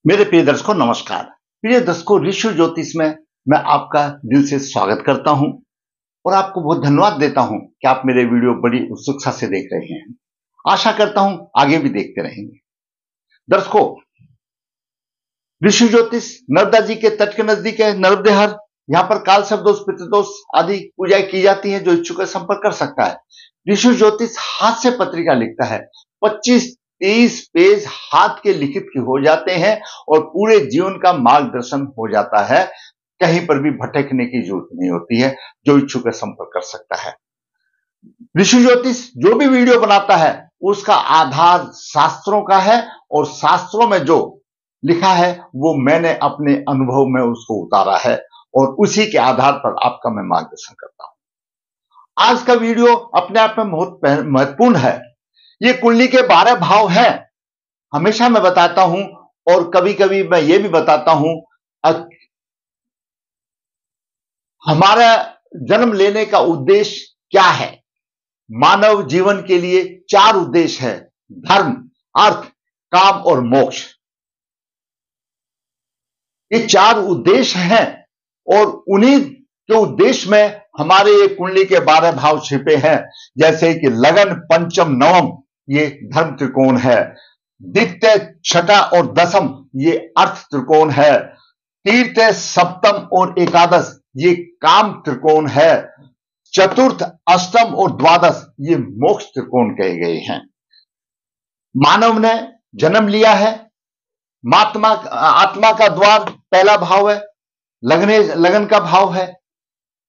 मेरे प्रिय दर्शकों नमस्कार। प्रिय दर्शकों, ऋषि ज्योतिष में मैं आपका दिल से स्वागत करता हूं और आपको बहुत धन्यवाद देता हूं कि आप मेरे वीडियो बड़ी उत्सुकता से देख रहे हैं। आशा करता हूं आगे भी देखते रहेंगे। दर्शकों, ऋषि ज्योतिष नर्मदा जी के तट के नजदीक है नर्मदेहर। यहाँ पर काल सर्पदोष, पितृदोष आदि पूजाएं की जाती हैं। जो इच्छुक है संपर्क कर सकता है। ऋषि ज्योतिष हाथ से पत्रिका लिखता है। 25-30 पेज हाथ के लिखित के हो जाते हैं और पूरे जीवन का मार्गदर्शन हो जाता है। कहीं पर भी भटकने की जरूरत नहीं होती है। जो इच्छुक है संपर्क कर सकता है। ऋषि ज्योतिष जो भी वीडियो बनाता है उसका आधार शास्त्रों का है और शास्त्रों में जो लिखा है वो मैंने अपने अनुभव में उसको उतारा है और उसी के आधार पर आपका मैं मार्गदर्शन करता हूं। आज का वीडियो अपने आप में बहुत महत्वपूर्ण है। ये कुंडली के 12 भाव हैं। हमेशा मैं बताता हूं और कभी कभी मैं ये भी बताता हूं, हमारा जन्म लेने का उद्देश्य क्या है। मानव जीवन के लिए 4 उद्देश्य है: धर्म, अर्थ, काम और मोक्ष। ये 4 उद्देश्य हैं और उन्हीं के उद्देश्य में हमारे ये कुंडली के 12 भाव छिपे हैं। जैसे कि लगन, पंचम, नवम ये धर्म त्रिकोण है। द्वितीय, छठा और दसम ये अर्थ त्रिकोण है। तृतीय, सप्तम और एकादश ये काम त्रिकोण है। चतुर्थ, अष्टम और द्वादश ये मोक्ष त्रिकोण कहे गए हैं। मानव ने जन्म लिया है। आत्मा का द्वार पहला भाव है, लगन का भाव है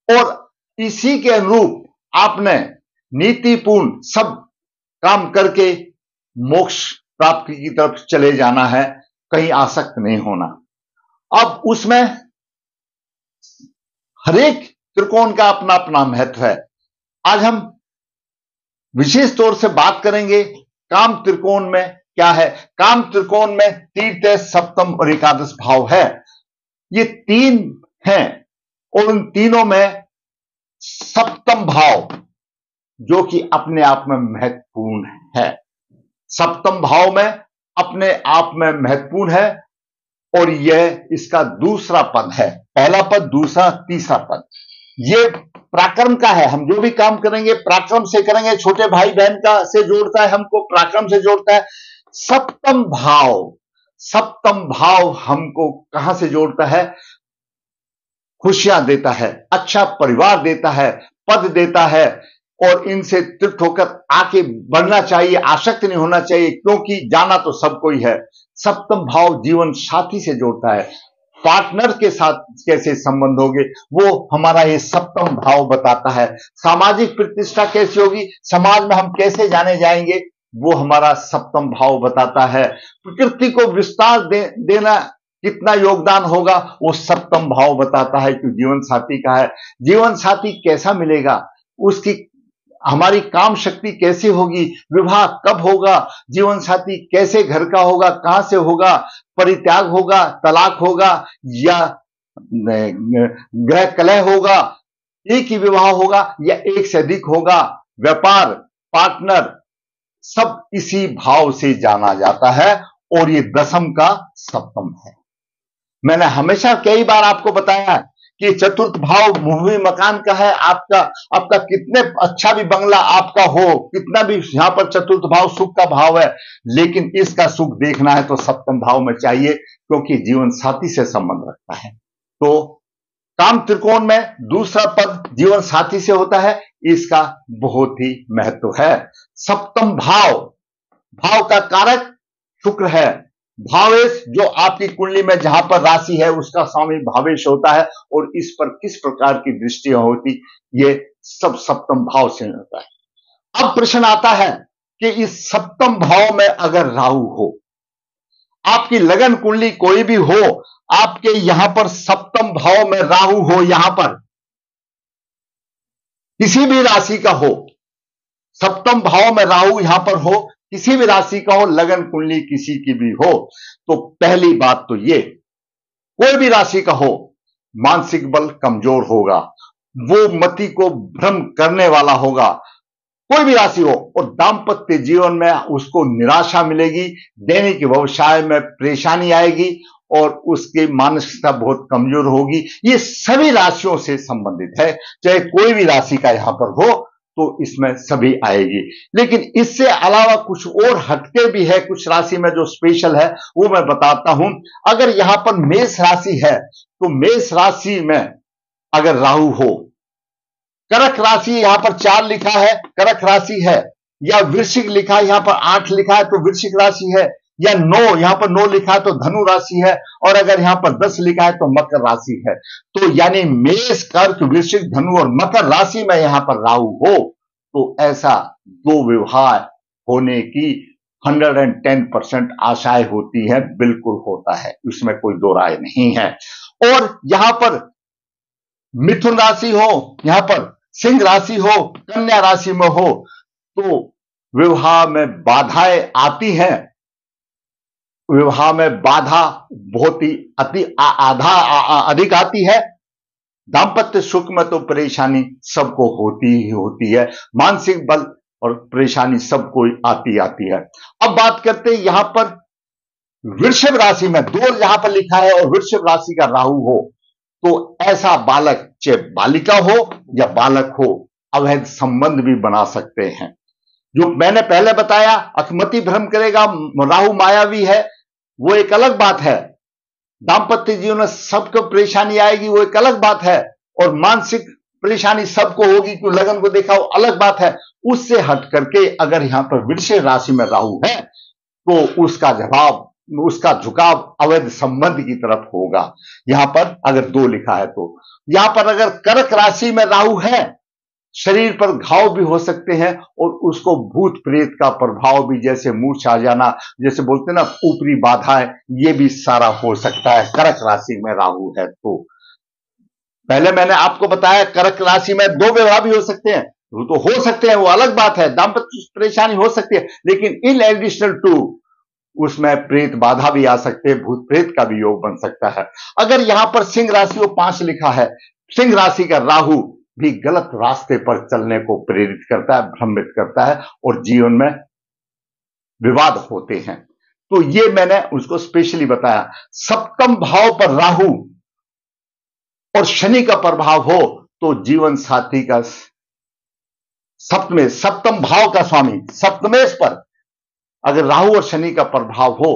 और इसी के अनुरूप आपने नीतिपूर्ण सब काम करके मोक्ष प्राप्ति की तरफ चले जाना है, कहीं आसक्त नहीं होना। अब उसमें हरेक त्रिकोण का अपना अपना महत्व है। आज हम विशेष तौर से बात करेंगे काम त्रिकोण में क्या है। काम त्रिकोण में तृतीय, सप्तम और एकादश भाव है। ये 3 हैं और उन तीनों में सप्तम भाव जो कि अपने आप में महत्वपूर्ण है। सप्तम भाव में अपने आप में महत्वपूर्ण है और यह इसका दूसरा पद है। पहला पद, दूसरा, तीसरा पद ये पराक्रम का है। हम जो भी काम करेंगे पराक्रम से करेंगे। छोटे भाई बहन का से जोड़ता है, हमको पराक्रम से जोड़ता है। सप्तम भाव हमको कहां से जोड़ता है? खुशियां देता है, अच्छा परिवार देता है, पद देता है और इनसे तृप्त होकर आगे बढ़ना चाहिए, आसक्त नहीं होना चाहिए, क्योंकि जाना तो सबको ही है। सप्तम भाव जीवन साथी से जोड़ता है। पार्टनर के साथ कैसे संबंध होंगे वो हमारा ये सप्तम भाव बताता है। सामाजिक प्रतिष्ठा कैसी होगी, समाज में हम कैसे जाने जाएंगे, वो हमारा सप्तम भाव बताता है। प्रकृति को विस्तार देना कितना योगदान होगा वो सप्तम भाव बताता है कि जीवन साथी का है। जीवन साथी कैसा मिलेगा, उसकी हमारी काम शक्ति कैसे होगी, विवाह कब होगा, जीवन साथी कैसे घर का होगा, कहां से होगा, परित्याग होगा, तलाक होगा या गृह कलह होगा, एक ही विवाह होगा या एक से अधिक होगा, व्यापार, पार्टनर, सब इसी भाव से जाना जाता है और ये दसम का सप्तम है। मैंने हमेशा कई बार आपको बताया कि चतुर्थ भाव भूमि मकान का है। आपका कितने अच्छा भी बंगला आपका हो, कितना भी यहां पर चतुर्थ भाव सुख का भाव है, लेकिन इसका सुख देखना है तो सप्तम भाव में चाहिए, क्योंकि जीवन साथी से संबंध रखता है। तो काम त्रिकोण में दूसरा पद जीवन साथी से होता है, इसका बहुत ही महत्व है। सप्तम भाव का कारक शुक्र है। भावेश जो आपकी कुंडली में जहां पर राशि है उसका स्वामी भावेश होता है और इस पर किस प्रकार की दृष्टियां होती, ये सब सप्तम भाव से होता है। अब प्रश्न आता है कि इस सप्तम भाव में अगर राहु हो, आपकी लगन कुंडली कोई भी हो, आपके यहां पर सप्तम भाव में राहु हो, यहां पर किसी भी राशि का हो, सप्तम भाव में राहु यहां पर हो, किसी भी राशि का हो, लगन कुंडली किसी की भी हो, तो पहली बात तो ये, कोई भी राशि का हो, मानसिक बल कमजोर होगा, वो मति को भ्रम करने वाला होगा, कोई भी राशि हो, और दाम्पत्य जीवन में उसको निराशा मिलेगी, दैनिक व्यवसाय में परेशानी आएगी और उसकी मानसिकता बहुत कमजोर होगी। ये सभी राशियों से संबंधित है, चाहे कोई भी राशि का यहां पर हो तो इसमें सभी आएगी। लेकिन इससे अलावा कुछ और हटके भी है, कुछ राशि में जो स्पेशल है वो मैं बताता हूं। अगर यहां पर मेष राशि है तो मेष राशि में अगर राहु हो, कर्क राशि यहां पर 4 लिखा है, कर्क राशि है, या वृश्चिक लिखा है यहां पर 8 लिखा है तो वृश्चिक राशि है, या 9 यहां पर 9 लिखा है तो धनु राशि है, और अगर यहां पर 10 लिखा है तो मकर राशि है। तो यानी मेष, कर्क, वृश्चिक, धनु और मकर राशि में यहां पर राहु हो तो ऐसा दो विवाह होने की 110% आशाएं होती है, बिल्कुल होता है, इसमें कोई दो राय नहीं है। और यहां पर मिथुन राशि हो, यहां पर सिंह राशि हो, कन्या राशि में हो तो विवाह में बाधाएं आती हैं। विवाह में बाधा बहुत ही अधिक आती है। दाम्पत्य सुख में तो परेशानी सबको होती ही होती है, मानसिक बल और परेशानी सबको आती है। अब बात करते हैं यहां पर वृषभ राशि में, 2 यहां पर लिखा है और वृषभ राशि का राहु हो तो ऐसा बालक, चाहे बालिका हो या बालक हो, अवैध संबंध भी बना सकते हैं। जो मैंने पहले बताया अखमति भ्रम करेगा, राहु मायावी है, वो एक अलग बात है। दाम्पत्य जीवन में सबको परेशानी आएगी, वो एक अलग बात है। और मानसिक परेशानी सबको होगी क्यों लगन को देखा, वो अलग बात है। उससे हट करके अगर यहां पर वृषभ राशि में राहु है तो उसका झुकाव अवैध संबंध की तरफ होगा। यहां पर अगर 2 लिखा है तो यहां पर अगर कर्क राशि में राहु है, शरीर पर घाव भी हो सकते हैं और उसको भूत प्रेत का प्रभाव भी, जैसे मूर्छा आ जाना, जैसे बोलते हैं ना ऊपरी बाधाएं, ये भी सारा हो सकता है कर्क राशि में राहु है तो। पहले मैंने आपको बताया कर्क राशि में 2 विवाह भी हो सकते हैं, वो तो हो सकते हैं, वो अलग बात है, दाम्पत्य परेशानी हो सकती है, लेकिन इन एडिशनल टू उसमें प्रेत बाधा भी आ सकते हैं, भूत प्रेत का भी योग बन सकता है। अगर यहां पर सिंह राशि को 5 लिखा है, सिंह राशि का राहु भी गलत रास्ते पर चलने को प्रेरित करता है, भ्रमित करता है और जीवन में विवाद होते हैं। तो ये मैंने उसको स्पेशली बताया। सप्तम भाव पर राहु और शनि का प्रभाव हो तो जीवन साथी का सप्तम भाव का स्वामी सप्तमेश पर अगर राहु और शनि का प्रभाव हो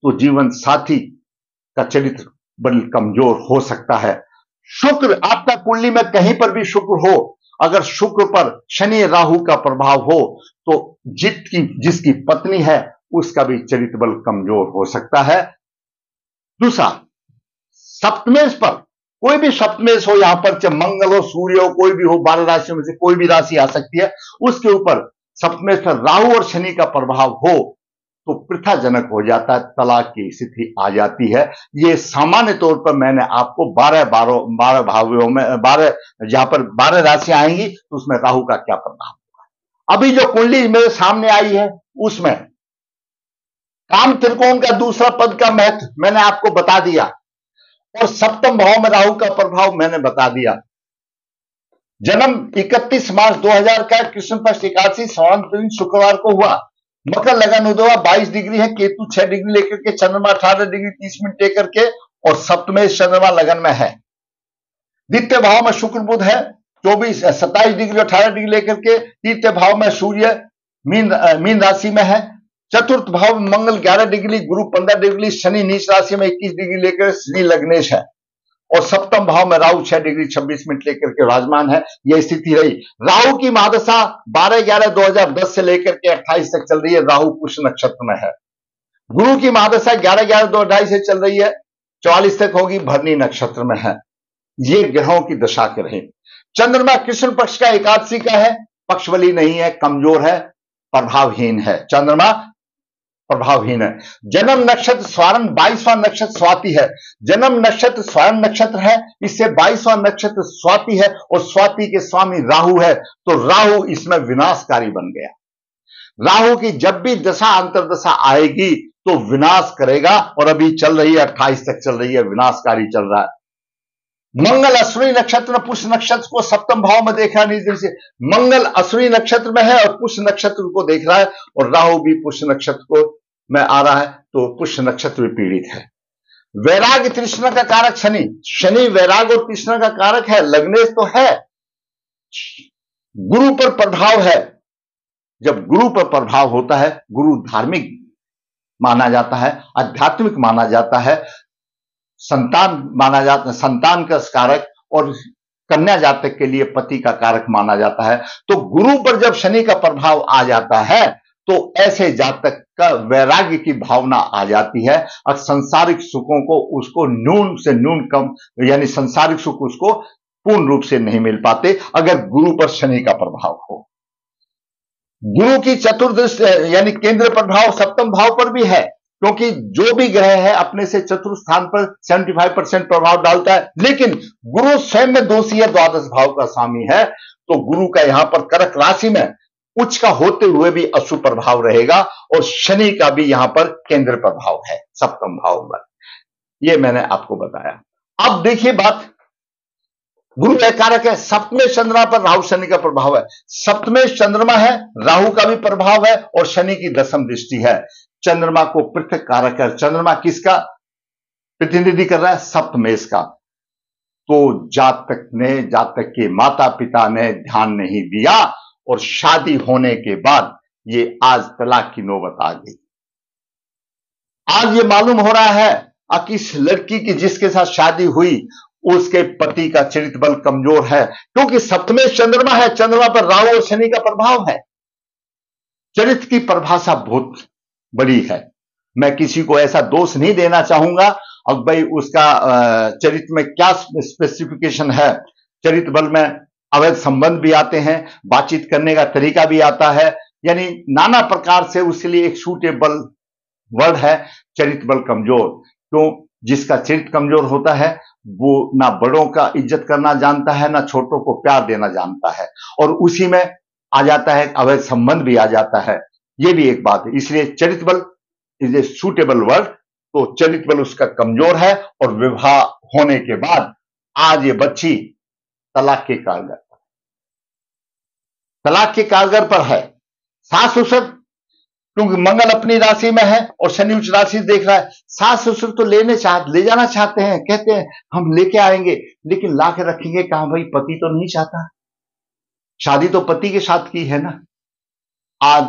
तो जीवन साथी का चरित्र बल कमजोर हो सकता है। शुक्र आपका कुंडली में कहीं पर भी शुक्र हो, अगर शुक्र पर शनि राहु का प्रभाव हो तो जिसकी पत्नी है उसका भी चरित्र बल कमजोर हो सकता है। दूसरा, सप्तमेश पर कोई भी सप्तमेश हो, यहां पर चाहे मंगल हो, सूर्य हो, कोई भी हो, 12 राशियों में से कोई भी राशि आ सकती है, उसके ऊपर सप्तमेश पर राहु और शनि का प्रभाव हो तो प्रथाजनक हो जाता है, तलाक की स्थिति आ जाती है। ये सामान्य तौर पर मैंने आपको 12 भावों में 12 जहां पर 12 राशियां आएंगी तो उसमें राहु का क्या प्रभाव होगा। अभी जो कुंडली मेरे सामने आई है उसमें काम त्रिकोण का दूसरा पद का महत्व मैंने आपको बता दिया और सप्तम भाव में राहु का प्रभाव मैंने बता दिया। जन्म 31 मार्च 2000 का कृष्ण पक्ष एकादशी श्रावण शुक्रवार को हुआ। मकर लगन उदया 22 डिग्री है, केतु 6 डिग्री लेकर के, चंद्रमा 18 डिग्री 30 मिनट लेकर के और सप्तमेश चंद्रमा लगन में है। द्वितीय भाव में शुक्र बुध है 27 डिग्री 18 डिग्री लेकर के, तृतीय भाव में सूर्य मीन राशि में है। चतुर्थ भाव में मंगल 11 डिग्री, गुरु 15 डिग्री, शनि नीच राशि में 21 डिग्री लेकर शनि लग्नेश है और सप्तम भाव में राहु 6 डिग्री 26 मिनट लेकर के विराजमान है। यह स्थिति रही। राहु की महादशा 12/11/2010 से लेकर के 28 तक चल रही है, राहु पुष्य नक्षत्र में है। गुरु की महादशा 11/11/2028 से चल रही है, 44 तक होगी, भरनी नक्षत्र में है। ये ग्रहों की दशा के रहे। चंद्रमा कृष्ण पक्ष का एकादशी का है, पक्षबली नहीं है, कमजोर है, प्रभावहीन है। चंद्रमा प्रभावहीन है। जन्म नक्षत्र स्वारण 22वां नक्षत्र स्वाति है। जन्म नक्षत्र स्वारण नक्षत्र है, इससे 22वां नक्षत्र स्वाति है और स्वाति के स्वामी राहु है, तो राहु इसमें विनाशकारी बन गया। राहु की जब भी दशा अंतरदशा आएगी तो विनाश करेगा और अभी चल रही है, 28 तक चल रही है, विनाशकारी चल रहा है। मंगल अश्विनी नक्षत्र में पुष्य नक्षत्र को सप्तम भाव में देख रहा है निज दृष्टि से। मंगल अश्विनी नक्षत्र में है और पुष्य नक्षत्र को देख रहा है, और राहु भी पुष्य नक्षत्र को में आ रहा है, तो पुष्य नक्षत्र भी पीड़ित है। वैराग्य तृष्णा का कारक शनि, शनि वैराग और तृष्णा का कारक है। लग्नेश तो है, गुरु पर प्रभाव है। जब गुरु पर प्रभाव होता है, गुरु धार्मिक माना जाता है, आध्यात्मिक माना जाता है, संतान माना जाता है, संतान का कारक, और कन्या जातक के लिए पति का कारक माना जाता है। तो गुरु पर जब शनि का प्रभाव आ जाता है, तो ऐसे जातक का वैराग्य की भावना आ जाती है, और संसारिक सुखों को उसको न्यून से न्यून कम, यानी संसारिक सुख उसको पूर्ण रूप से नहीं मिल पाते अगर गुरु पर शनि का प्रभाव हो। गुरु की चतुर्दशी यानी केंद्र प्रभाव सप्तम भाव पर भी है, क्योंकि जो भी ग्रह है अपने से चतुर्थ स्थान पर 75% प्रभाव डालता है, लेकिन गुरु स्वयं में दोषी है, द्वादश भाव का स्वामी है। तो गुरु का यहां पर कर्क राशि में उच्च का होते हुए भी अशुभ प्रभाव रहेगा, और शनि का भी यहां पर केंद्र प्रभाव है सप्तम भाव पर। यह मैंने आपको बताया। अब देखिए बात, गुरु एक कारक है, सप्तमें चंद्रमा पर राहु शनि का प्रभाव है। सप्तमें चंद्रमा है, राहु का भी प्रभाव है, और शनि की दशम दृष्टि है। चंद्रमा को पृथक कारक है। चंद्रमा किसका प्रतिनिधि कर रहा है? सप्तमेश का। तो जातक के माता पिता ने ध्यान नहीं दिया, और शादी होने के बाद ये आज तलाक की नौबत आ गई। आज ये मालूम हो रहा है कि इस लड़की की जिसके साथ शादी हुई उसके पति का चरित्र बल कमजोर है, क्योंकि सप्तमें चंद्रमा है, चंद्रमा पर राहु और शनि का प्रभाव है। चरित्र की परिभाषा बहुत बड़ी है। मैं किसी को ऐसा दोष नहीं देना चाहूंगा अब भाई उसका चरित्र में क्या स्पेसिफिकेशन है। चरित्र बल में अवैध संबंध भी आते हैं, बातचीत करने का तरीका भी आता है, यानी नाना प्रकार से उसके लिए एक सूटेबल वर्ड है चरित्र बल कमजोर। क्यों? जिसका चरित्र कमजोर होता है वो ना बड़ों का इज्जत करना जानता है, ना छोटों को प्यार देना जानता है, और उसी में आ जाता है अवैध संबंध भी आ जाता है। ये भी एक बात है। इसलिए चरित्र बल इज ए सूटेबल वर्ड। तो चरित्र बल उसका कमजोर है, और विवाह होने के बाद आज ये बच्ची तलाक के कागज पर है। सास ससुर, क्योंकि मंगल अपनी राशि में है और शनि उच्च राशि देख रहा है, सास ससुर तो ले जाना चाहते हैं, कहते हैं हम लेके आएंगे, लेकिन ला के रखेंगे कहां? भाई पति तो नहीं चाहता, शादी तो पति के साथ की है ना। आज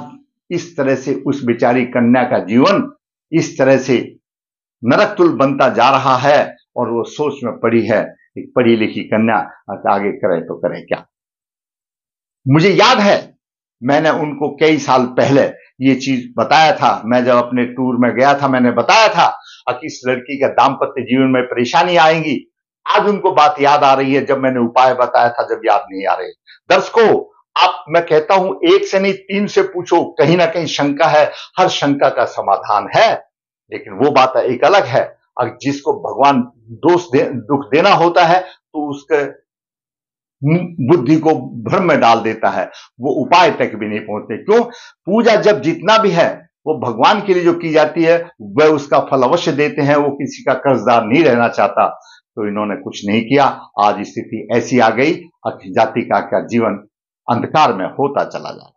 इस तरह से उस बेचारी कन्या का जीवन इस तरह से नरक तुल बनता जा रहा है, और वो सोच में पड़ी है, एक पढ़ी लिखी कन्या आगे करे तो करे क्या। मुझे याद है मैंने उनको कई साल पहले ये चीज बताया था। मैं जब अपने टूर में गया था मैंने बताया था कि इस लड़की का दाम्पत्य जीवन में परेशानी आएगी। आज उनको बात याद आ रही है, जब मैंने उपाय बताया था जब याद नहीं आ रहे। दर्शकों, आप, मैं कहता हूं एक से नहीं 3 से पूछो, कहीं ना कहीं शंका है, हर शंका का समाधान है। लेकिन वो बात एक अलग है, अगर जिसको भगवान दुख देना होता है तो उसके बुद्धि को भ्रम में डाल देता है, वो उपाय तक भी नहीं पहुंचते। क्यों? पूजा जब जितना भी है वो भगवान के लिए जो की जाती है वह उसका फल अवश्य देते हैं। वो किसी का कर्जदार नहीं रहना चाहता, तो इन्होंने कुछ नहीं किया। आज स्थिति ऐसी आ गई, जातिका का जीवन अंधकार में होता चला जा रहा है।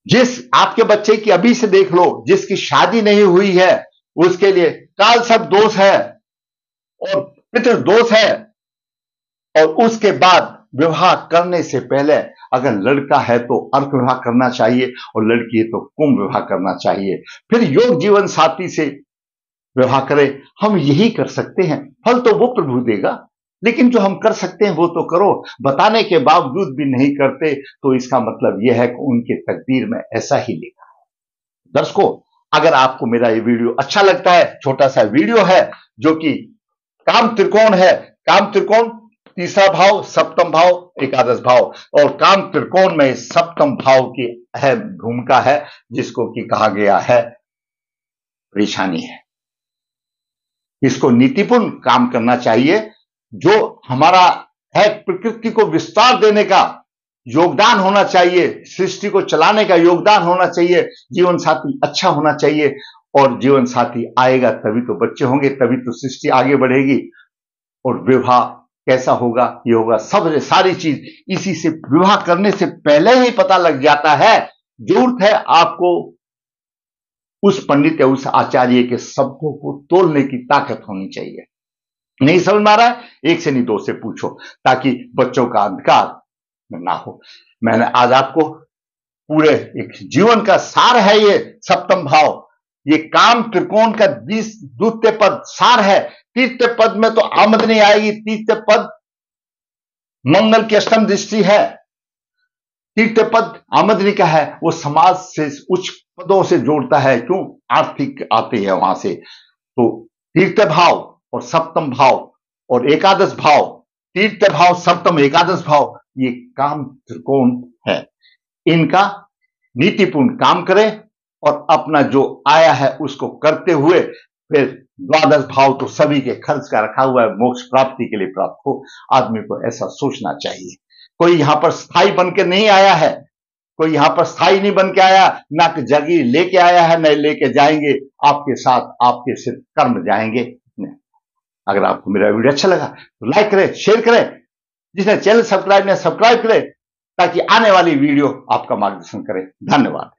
जिस आपके बच्चे की अभी से देख लो, जिसकी शादी नहीं हुई है उसके लिए काल सर्प दोष है और पितृ दोष है, और उसके बाद विवाह करने से पहले अगर लड़का है तो अर्क विवाह करना चाहिए, और लड़की है तो कुंभ विवाह करना चाहिए। फिर योग जीवन साथी से विवाह करें। हम यही कर सकते हैं, फल तो वो प्रभु देगा, लेकिन जो हम कर सकते हैं वो तो करो। बताने के बावजूद भी नहीं करते तो इसका मतलब यह है कि उनके तकदीर में ऐसा ही लिखा है। दर्शकों, अगर आपको मेरा ये वीडियो अच्छा लगता है, छोटा सा वीडियो है जो कि काम त्रिकोण है, काम त्रिकोण तीसरा भाव, सप्तम भाव, एकादश भाव, और काम त्रिकोण में सप्तम भाव की अहम भूमिका है, जिसको कि कहा गया है परेशानी है। इसको नीतिपूर्ण काम करना चाहिए। जो हमारा है प्रकृति को विस्तार देने का योगदान होना चाहिए, सृष्टि को चलाने का योगदान होना चाहिए, जीवन साथी अच्छा होना चाहिए, और जीवन साथी आएगा तभी तो बच्चे होंगे, तभी तो सृष्टि आगे बढ़ेगी। और विवाह कैसा होगा, ये होगा, सब सारी चीज इसी से विवाह करने से पहले ही पता लग जाता है। जरूरत है आपको उस पंडित या उस आचार्य के शब्दों को तोलने की ताकत होनी चाहिए। नहीं समझ में आ रहा है, एक से नहीं दो से पूछो, ताकि बच्चों का अंधकार ना हो। मैंने आज आपको पूरे एक जीवन का सार है ये सप्तम भाव, ये काम त्रिकोण का द्वितीय पद सार है। तृतीय पद में तो आमद नहीं आएगी, तृतीय पद मंगल की अष्टम दृष्टि है। तृतीय पद आमदनी का है, वो समाज से उच्च पदों से जोड़ता है, क्यों, आर्थिक आते हैं वहां से। तो तृतीय भाव और सप्तम भाव और एकादश भाव, तृतीय भाव सप्तम एकादश भाव, ये काम त्रिकोण है। इनका नीतिपूर्ण काम करें और अपना जो आया है उसको करते हुए फिर द्वादश भाव तो सभी के खर्च का रखा हुआ है, मोक्ष प्राप्ति के लिए प्राप्त हो। आदमी को ऐसा सोचना चाहिए। कोई यहां पर स्थायी बन के नहीं आया है, कोई यहां पर स्थायी नहीं बन के आया, ना कि जागीर लेके आया है, न लेके जाएंगे। आपके साथ आपके सिर्फ कर्म जाएंगे। अगर आपको मेरा वीडियो अच्छा लगा तो लाइक करें, शेयर करें। जिसने चैनल सब्सक्राइब नहीं सब्सक्राइब करें, ताकि आने वाली वीडियो आपका मार्गदर्शन करे। धन्यवाद।